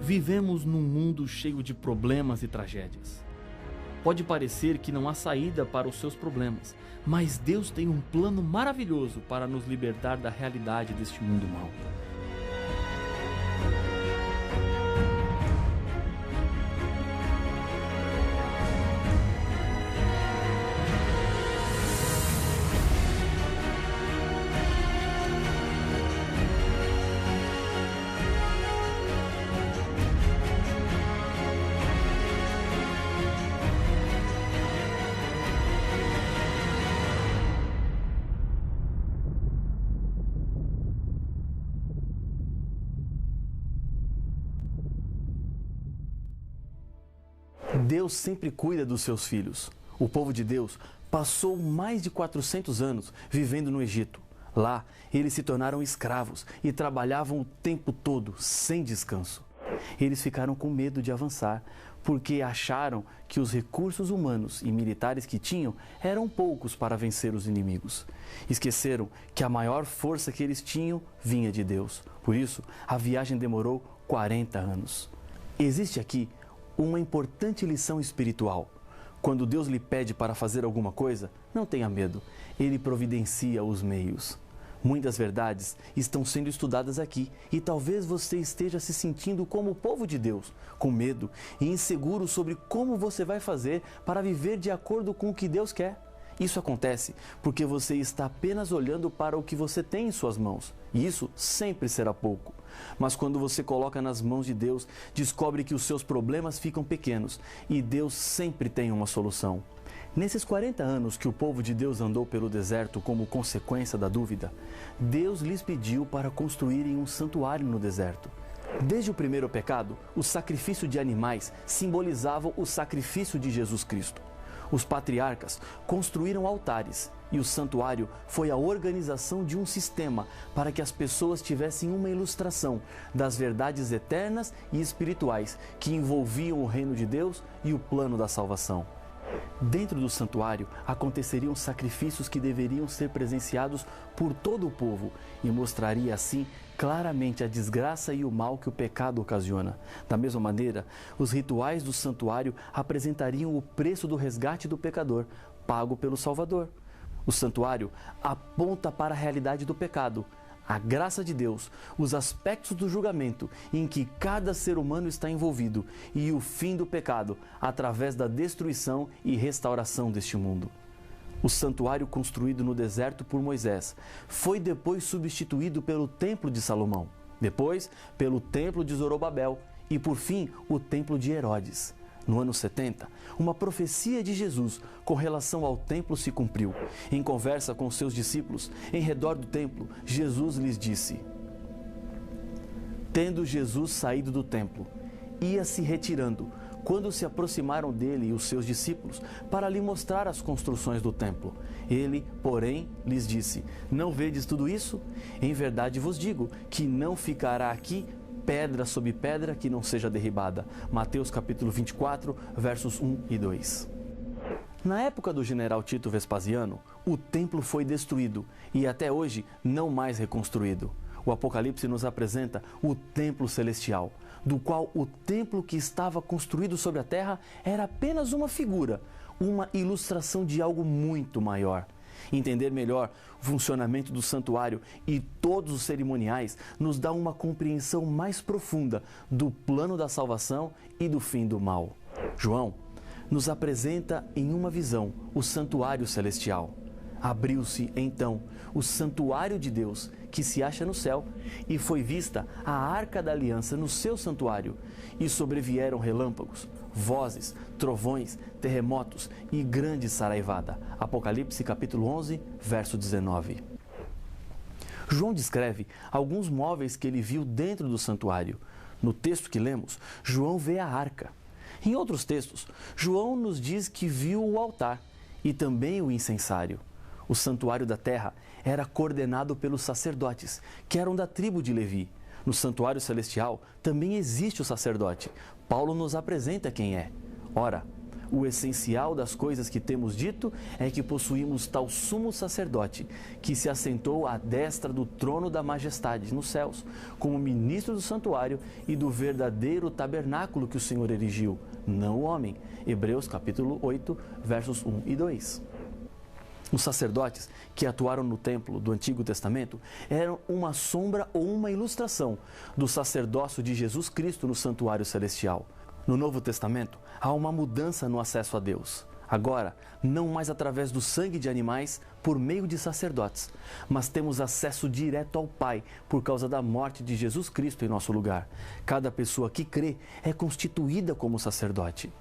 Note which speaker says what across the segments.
Speaker 1: Vivemos num mundo cheio de problemas e tragédias. Pode parecer que não há saída para os seus problemas, mas Deus tem um plano maravilhoso para nos libertar da realidade deste mundo mau. Deus sempre cuida dos seus filhos. O povo de Deus passou mais de 400 anos vivendo no Egito. Lá, eles se tornaram escravos e trabalhavam o tempo todo, sem descanso. Eles ficaram com medo de avançar, porque acharam que os recursos humanos e militares que tinham eram poucos para vencer os inimigos. Esqueceram que a maior força que eles tinham vinha de Deus. Por isso, a viagem demorou 40 anos. Existe aqui uma importante lição espiritual. Quando Deus lhe pede para fazer alguma coisa, não tenha medo. Ele providencia os meios. Muitas verdades estão sendo estudadas aqui e talvez você esteja se sentindo como o povo de Deus, com medo e inseguro sobre como você vai fazer para viver de acordo com o que Deus quer. Isso acontece porque você está apenas olhando para o que você tem em suas mãos, e isso sempre será pouco. Mas quando você coloca nas mãos de Deus, descobre que os seus problemas ficam pequenos e Deus sempre tem uma solução. Nesses 40 anos que o povo de Deus andou pelo deserto como consequência da dúvida, Deus lhes pediu para construírem um santuário no deserto. Desde o primeiro pecado, o sacrifício de animais simbolizava o sacrifício de Jesus Cristo. Os patriarcas construíram altares e o santuário foi a organização de um sistema para que as pessoas tivessem uma ilustração das verdades eternas e espirituais que envolviam o reino de Deus e o plano da salvação. Dentro do santuário aconteceriam sacrifícios que deveriam ser presenciados por todo o povo e mostraria assim claramente a desgraça e o mal que o pecado ocasiona. Da mesma maneira, os rituais do santuário apresentariam o preço do resgate do pecador, pago pelo Salvador. O santuário aponta para a realidade do pecado, a graça de Deus, os aspectos do julgamento em que cada ser humano está envolvido e o fim do pecado através da destruição e restauração deste mundo. O santuário construído no deserto por Moisés foi depois substituído pelo Templo de Salomão, depois pelo Templo de Zorobabel e por fim o Templo de Herodes. No ano 70, uma profecia de Jesus com relação ao templo se cumpriu. Em conversa com seus discípulos, em redor do templo, Jesus lhes disse: Tendo Jesus saído do templo, ia se retirando, quando se aproximaram dele e os seus discípulos para lhe mostrar as construções do templo. Ele, porém, lhes disse: Não vedes tudo isso? Em verdade vos digo que não ficará aqui pedra sobre pedra que não seja derribada. Mateus capítulo 24, versos 1 e 2. Na época do general Tito Vespasiano, o templo foi destruído e até hoje não mais reconstruído. O Apocalipse nos apresenta o templo celestial, do qual o templo que estava construído sobre a terra era apenas uma figura, uma ilustração de algo muito maior. Entender melhor o funcionamento do santuário e todos os cerimoniais nos dá uma compreensão mais profunda do plano da salvação e do fim do mal. João nos apresenta em uma visão o santuário celestial. Abriu-se, então, o santuário de Deus, que se acha no céu, e foi vista a arca da aliança no seu santuário, e sobrevieram relâmpagos, vozes, trovões, terremotos e grande saraivada. Apocalipse capítulo 11, verso 19. João descreve alguns móveis que ele viu dentro do santuário. No texto que lemos, João vê a arca. Em outros textos, João nos diz que viu o altar e também o incensário. O santuário da terra era coordenado pelos sacerdotes, que eram da tribo de Levi. No santuário celestial também existe o sacerdote. Paulo nos apresenta quem é. Ora, O essencial das coisas que temos dito é que possuímos tal sumo sacerdote, que se assentou à destra do trono da majestade nos céus, como ministro do santuário e do verdadeiro tabernáculo que o Senhor erigiu, não o homem. Hebreus capítulo 8, versos 1 e 2. Os sacerdotes que atuaram no templo do Antigo Testamento eram uma sombra ou uma ilustração do sacerdócio de Jesus Cristo no santuário celestial. No Novo Testamento, há uma mudança no acesso a Deus. Agora, não mais através do sangue de animais por meio de sacerdotes, mas temos acesso direto ao Pai por causa da morte de Jesus Cristo em nosso lugar. Cada pessoa que crê é constituída como sacerdote.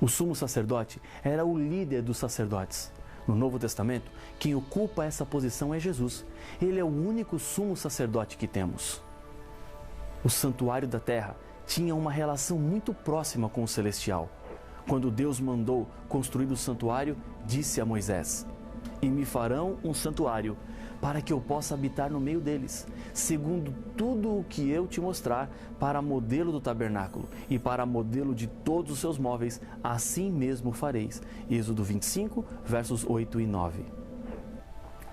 Speaker 1: O sumo sacerdote era o líder dos sacerdotes. No Novo Testamento, quem ocupa essa posição é Jesus. Ele é o único sumo sacerdote que temos. O santuário da terra tinha uma relação muito próxima com o celestial. Quando Deus mandou construir o santuário, disse a Moisés: "E me farão um santuário, para que eu possa habitar no meio deles, segundo tudo o que eu te mostrar, para modelo do tabernáculo e para modelo de todos os seus móveis, assim mesmo fareis." Êxodo 25, versos 8 e 9.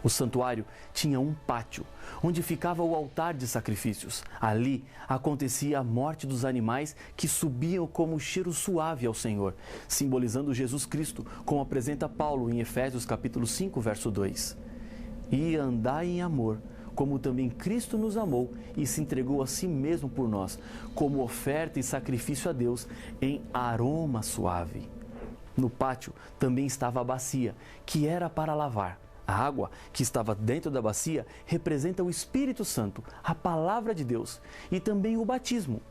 Speaker 1: O santuário tinha um pátio, onde ficava o altar de sacrifícios. Ali acontecia a morte dos animais que subiam como cheiro suave ao Senhor, simbolizando Jesus Cristo, como apresenta Paulo em Efésios capítulo 5, verso 2. "E andai em amor, como também Cristo nos amou e se entregou a si mesmo por nós, como oferta e sacrifício a Deus em aroma suave." No pátio também estava a bacia, que era para lavar. A água que estava dentro da bacia representa o Espírito Santo, a palavra de Deus, e também o batismo.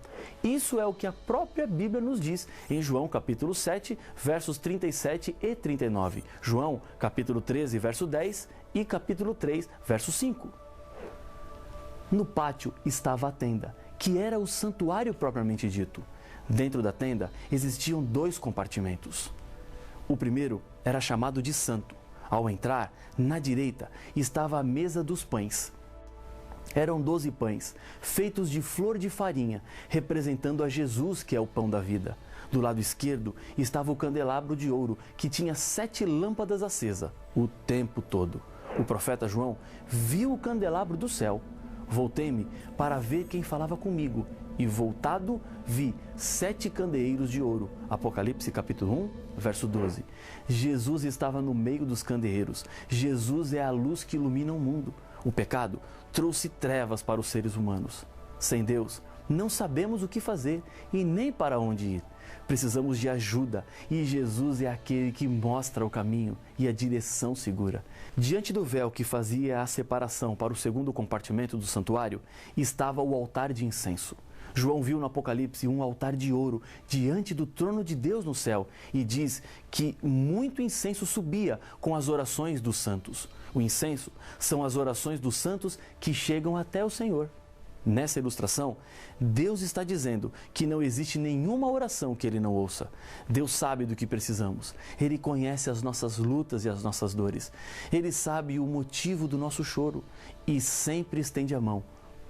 Speaker 1: Isso é o que a própria Bíblia nos diz em João capítulo 7, versos 37 e 39. João capítulo 13, verso 10 e capítulo 3, verso 5. No pátio estava a tenda, que era o santuário propriamente dito. Dentro da tenda existiam 2 compartimentos. O primeiro era chamado de santo. Ao entrar, na direita, estava a mesa dos pães. Eram 12 pães, feitos de flor de farinha, representando a Jesus, que é o pão da vida. Do lado esquerdo estava o candelabro de ouro, que tinha 7 lâmpadas acesas, o tempo todo. O profeta João viu o candelabro do céu. Voltei-me para ver quem falava comigo, e voltado vi 7 candeeiros de ouro. Apocalipse capítulo 1, verso 12. Jesus estava no meio dos candeeiros. Jesus é a luz que ilumina o mundo. O pecado trouxe trevas para os seres humanos. Sem Deus, não sabemos o que fazer e nem para onde ir. Precisamos de ajuda e Jesus é aquele que mostra o caminho e a direção segura. Diante do véu que fazia a separação para o segundo compartimento do santuário, estava o altar de incenso. João viu no Apocalipse um altar de ouro diante do trono de Deus no céu e diz que muito incenso subia com as orações dos santos. O incenso são as orações dos santos que chegam até o Senhor. Nessa ilustração, Deus está dizendo que não existe nenhuma oração que Ele não ouça. Deus sabe do que precisamos. Ele conhece as nossas lutas e as nossas dores. Ele sabe o motivo do nosso choro e sempre estende a mão,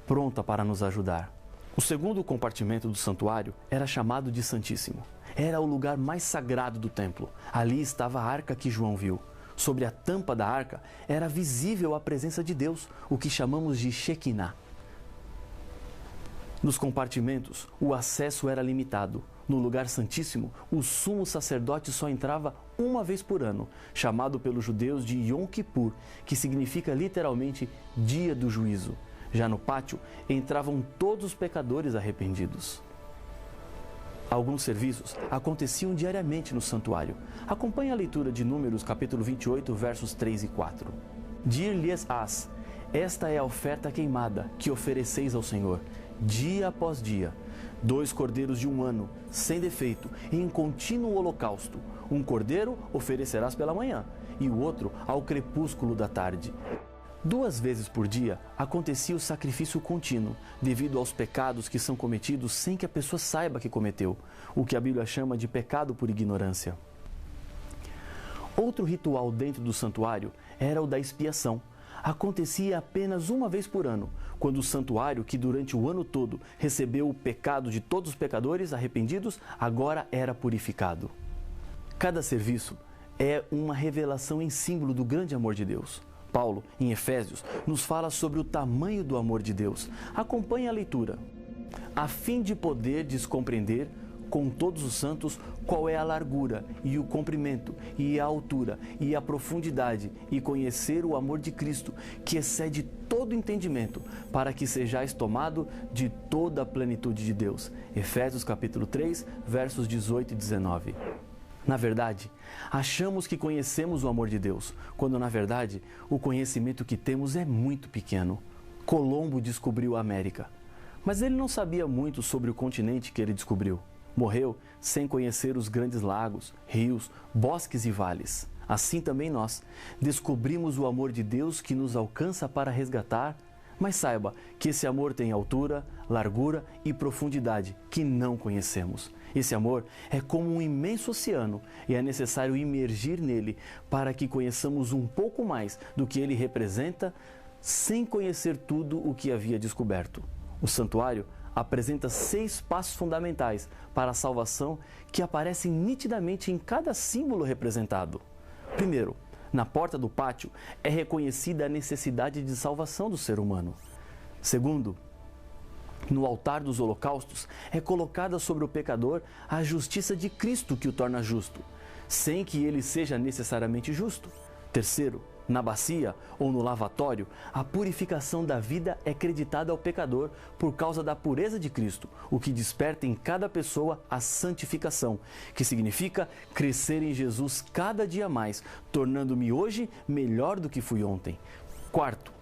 Speaker 1: pronta para nos ajudar. O segundo compartimento do santuário era chamado de Santíssimo. Era o lugar mais sagrado do templo. Ali estava a arca que João viu. Sobre a tampa da arca era visível a presença de Deus, o que chamamos de Shekinah. Nos compartimentos, o acesso era limitado. No lugar santíssimo, o sumo sacerdote só entrava uma vez por ano, chamado pelos judeus de Yom Kippur, que significa literalmente dia do juízo. Já no pátio, entravam todos os pecadores arrependidos. Alguns serviços aconteciam diariamente no santuário. Acompanhe a leitura de Números capítulo 28, versos 3 e 4. Dir-lhes-ás: esta é a oferta queimada que ofereceis ao Senhor, dia após dia. 2 cordeiros de 1 ano, sem defeito, em contínuo holocausto. 1 cordeiro oferecerás pela manhã, e o outro ao crepúsculo da tarde. 2 vezes por dia acontecia o sacrifício contínuo, devido aos pecados que são cometidos sem que a pessoa saiba que cometeu, o que a Bíblia chama de pecado por ignorância. Outro ritual dentro do santuário era o da expiação. Acontecia apenas uma vez por ano, quando o santuário, que durante o ano todo recebeu o pecado de todos os pecadores arrependidos, agora era purificado. Cada serviço é uma revelação em símbolo do grande amor de Deus. Paulo, em Efésios, nos fala sobre o tamanho do amor de Deus. Acompanhe a leitura. A fim de poder compreender com todos os santos qual é a largura e o comprimento e a altura e a profundidade e conhecer o amor de Cristo, que excede todo entendimento, para que sejais tomado de toda a plenitude de Deus. Efésios capítulo 3, versos 18 e 19. Na verdade, achamos que conhecemos o amor de Deus, quando na verdade o conhecimento que temos é muito pequeno. Colombo descobriu a América, mas ele não sabia muito sobre o continente que ele descobriu. Morreu sem conhecer os grandes lagos, rios, bosques e vales. Assim também nós descobrimos o amor de Deus que nos alcança para resgatar, mas saiba que esse amor tem altura, largura e profundidade que não conhecemos. Esse amor é como um imenso oceano e é necessário imergir nele para que conheçamos um pouco mais do que ele representa, sem conhecer tudo o que havia descoberto. O santuário apresenta 6 passos fundamentais para a salvação que aparecem nitidamente em cada símbolo representado. Primeiro, na porta do pátio é reconhecida a necessidade de salvação do ser humano. Segundo, no altar dos holocaustos é colocada sobre o pecador a justiça de Cristo que o torna justo, sem que ele seja necessariamente justo. Terceiro, na bacia ou no lavatório, a purificação da vida é creditada ao pecador por causa da pureza de Cristo, o que desperta em cada pessoa a santificação, que significa crescer em Jesus cada dia mais, tornando-me hoje melhor do que fui ontem. Quarto,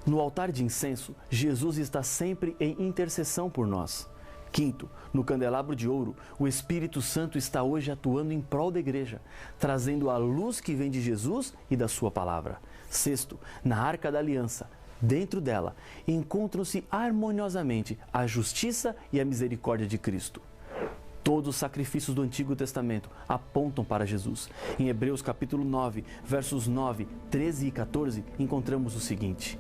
Speaker 1: no altar de incenso, Jesus está sempre em intercessão por nós. Quinto, no candelabro de ouro, o Espírito Santo está hoje atuando em prol da igreja, trazendo a luz que vem de Jesus e da sua palavra. Sexto, na Arca da Aliança, dentro dela, encontram-se harmoniosamente a justiça e a misericórdia de Cristo. Todos os sacrifícios do Antigo Testamento apontam para Jesus. Em Hebreus capítulo 9, versos 9, 13 e 14, encontramos o seguinte: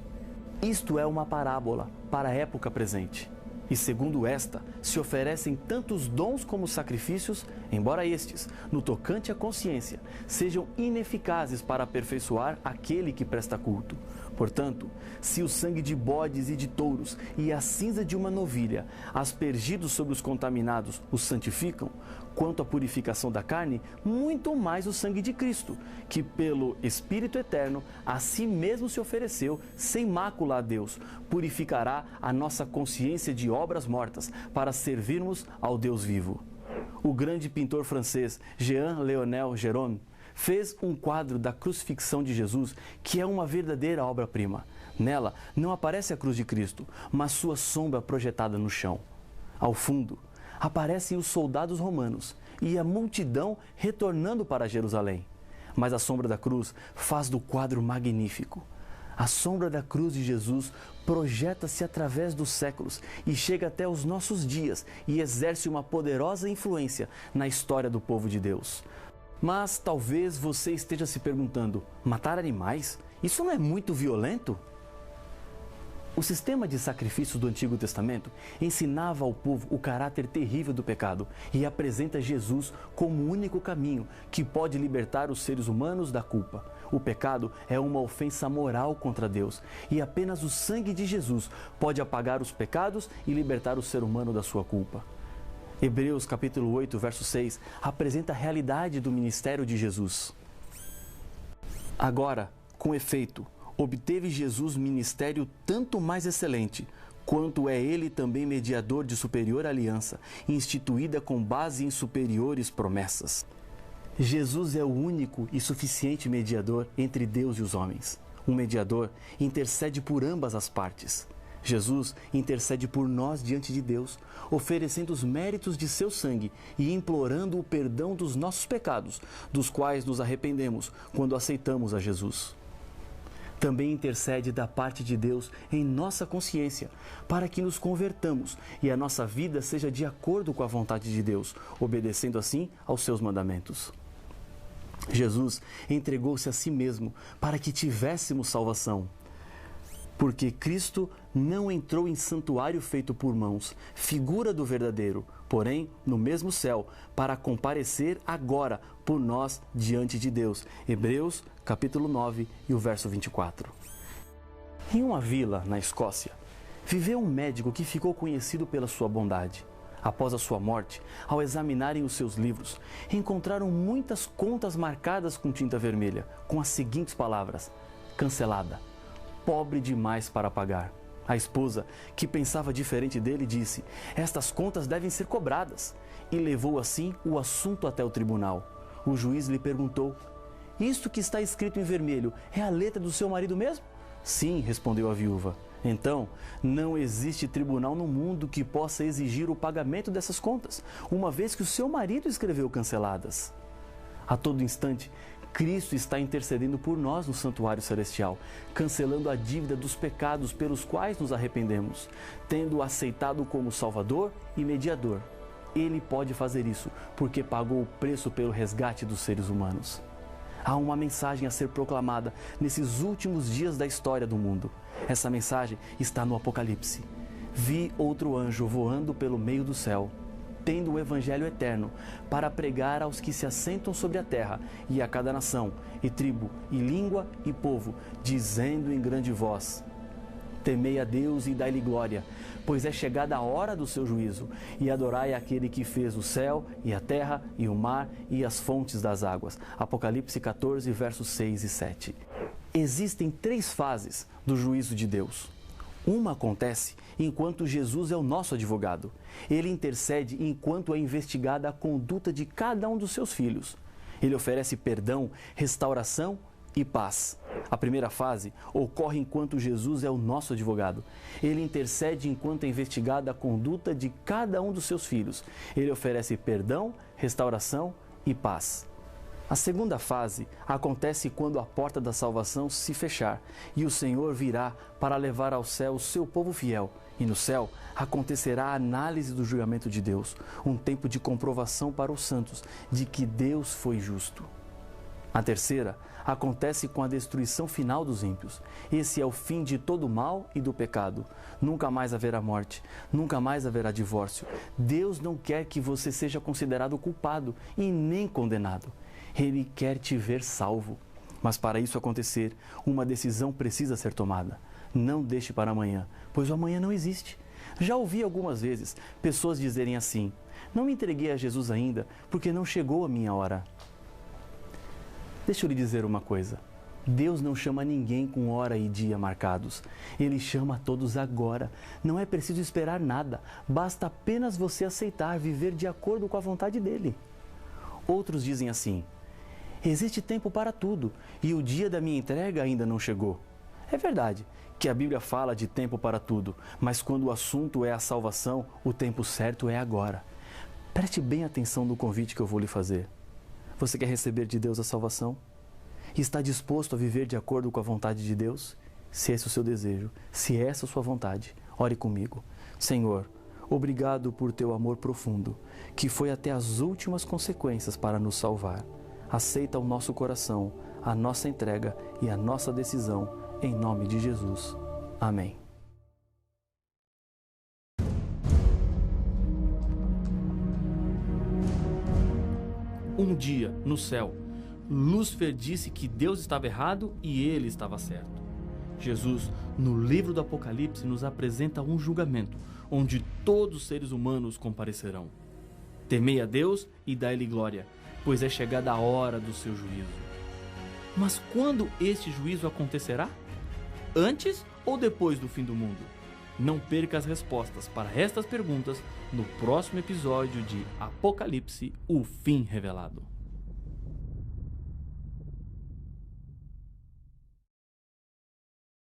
Speaker 1: isto é uma parábola para a época presente. E segundo esta, se oferecem tantos dons como sacrifícios, embora estes, no tocante à consciência, sejam ineficazes para aperfeiçoar aquele que presta culto. Portanto, se o sangue de bodes e de touros e a cinza de uma novilha, aspergidos sobre os contaminados, os santificam, quanto à purificação da carne, muito mais o sangue de Cristo, que pelo Espírito Eterno a si mesmo se ofereceu sem mácula a Deus, purificará a nossa consciência de obras mortas para servirmos ao Deus vivo. O grande pintor francês Jean-Léonel Gérôme fez um quadro da crucifixão de Jesus que é uma verdadeira obra-prima. Nela não aparece a cruz de Cristo, mas sua sombra projetada no chão. Ao fundo, aparecem os soldados romanos e a multidão retornando para Jerusalém. Mas a sombra da cruz faz do quadro magnífico. A sombra da cruz de Jesus projeta-se através dos séculos e chega até os nossos dias e exerce uma poderosa influência na história do povo de Deus. Mas talvez você esteja se perguntando: matar animais? Isso não é muito violento? O sistema de sacrifícios do Antigo Testamento ensinava ao povo o caráter terrível do pecado e apresenta Jesus como o único caminho que pode libertar os seres humanos da culpa. O pecado é uma ofensa moral contra Deus e apenas o sangue de Jesus pode apagar os pecados e libertar o ser humano da sua culpa. Hebreus capítulo 8, verso 6, apresenta a realidade do ministério de Jesus. Agora, com efeito, obteve Jesus ministério tanto mais excelente, quanto é ele também mediador de superior aliança, instituída com base em superiores promessas. Jesus é o único e suficiente mediador entre Deus e os homens. Um mediador intercede por ambas as partes. Jesus intercede por nós diante de Deus, oferecendo os méritos de seu sangue e implorando o perdão dos nossos pecados, dos quais nos arrependemos quando aceitamos a Jesus. Também intercede da parte de Deus em nossa consciência, para que nos convertamos e a nossa vida seja de acordo com a vontade de Deus, obedecendo assim aos seus mandamentos. Jesus entregou-se a si mesmo para que tivéssemos salvação, porque Cristo não entrou em santuário feito por mãos, figura do verdadeiro, porém no mesmo céu, para comparecer agora por nós diante de Deus. Hebreus, capítulo 9 e o verso 24. Em uma vila na Escócia, viveu um médico que ficou conhecido pela sua bondade. Após a sua morte, ao examinarem os seus livros, encontraram muitas contas marcadas com tinta vermelha, com as seguintes palavras: cancelada, pobre demais para pagar. A esposa, que pensava diferente dele, disse: estas contas devem ser cobradas, e levou assim o assunto até o tribunal. O juiz lhe perguntou: isto que está escrito em vermelho é a letra do seu marido mesmo? Sim, respondeu a viúva. Então, não existe tribunal no mundo que possa exigir o pagamento dessas contas, uma vez que o seu marido escreveu canceladas. A todo instante, Cristo está intercedendo por nós no santuário celestial, cancelando a dívida dos pecados pelos quais nos arrependemos, tendo-o aceitado como Salvador e mediador. Ele pode fazer isso porque pagou o preço pelo resgate dos seres humanos. Há uma mensagem a ser proclamada nesses últimos dias da história do mundo. Essa mensagem está no Apocalipse. Vi outro anjo voando pelo meio do céu, tendo o evangelho eterno, para pregar aos que se assentam sobre a terra, e a cada nação, e tribo, e língua, e povo, dizendo em grande voz: temei a Deus e dai-lhe glória, pois é chegada a hora do seu juízo, e adorai aquele que fez o céu, e a terra, e o mar, e as fontes das águas. Apocalipse 14, versos 6 e 7. Existem 3 fases do juízo de Deus. Uma acontece enquanto Jesus é o nosso advogado. Ele intercede enquanto é investigada a conduta de cada um dos seus filhos. Ele oferece perdão, restauração e paz. A primeira fase ocorre enquanto Jesus é o nosso advogado. Ele intercede enquanto é investigada a conduta de cada um dos seus filhos. Ele oferece perdão, restauração e paz. A segunda fase acontece quando a porta da salvação se fechar e o Senhor virá para levar ao céu o seu povo fiel. E no céu acontecerá a análise do julgamento de Deus, um tempo de comprovação para os santos de que Deus foi justo. A terceira acontece com a destruição final dos ímpios. Esse é o fim de todo o mal e do pecado. Nunca mais haverá morte, nunca mais haverá divórcio. Deus não quer que você seja considerado culpado e nem condenado. Ele quer te ver salvo. Mas para isso acontecer, uma decisão precisa ser tomada. Não deixe para amanhã, pois o amanhã não existe. Já ouvi algumas vezes pessoas dizerem assim: não me entreguei a Jesus ainda, porque não chegou a minha hora. Deixa eu lhe dizer uma coisa. Deus não chama ninguém com hora e dia marcados. Ele chama a todos agora. Não é preciso esperar nada. Basta apenas você aceitar viver de acordo com a vontade dele. Outros dizem assim: existe tempo para tudo e o dia da minha entrega ainda não chegou. É verdade que a Bíblia fala de tempo para tudo, mas quando o assunto é a salvação, o tempo certo é agora. Preste bem atenção no convite que eu vou lhe fazer. Você quer receber de Deus a salvação? Está disposto a viver de acordo com a vontade de Deus? Se esse é o seu desejo, se essa é a sua vontade, ore comigo. Senhor, obrigado por teu amor profundo, que foi até as últimas consequências para nos salvar. Aceita o nosso coração, a nossa entrega e a nossa decisão, em nome de Jesus. Amém. Um dia, no céu, Lúcifer disse que Deus estava errado e ele estava certo. Jesus, no livro do Apocalipse, nos apresenta um julgamento, onde todos os seres humanos comparecerão. Temei a Deus e dai-lhe glória, pois é chegada a hora do seu juízo. Mas quando este juízo acontecerá? Antes ou depois do fim do mundo? Não perca as respostas para estas perguntas no próximo episódio de Apocalipse, o fim revelado.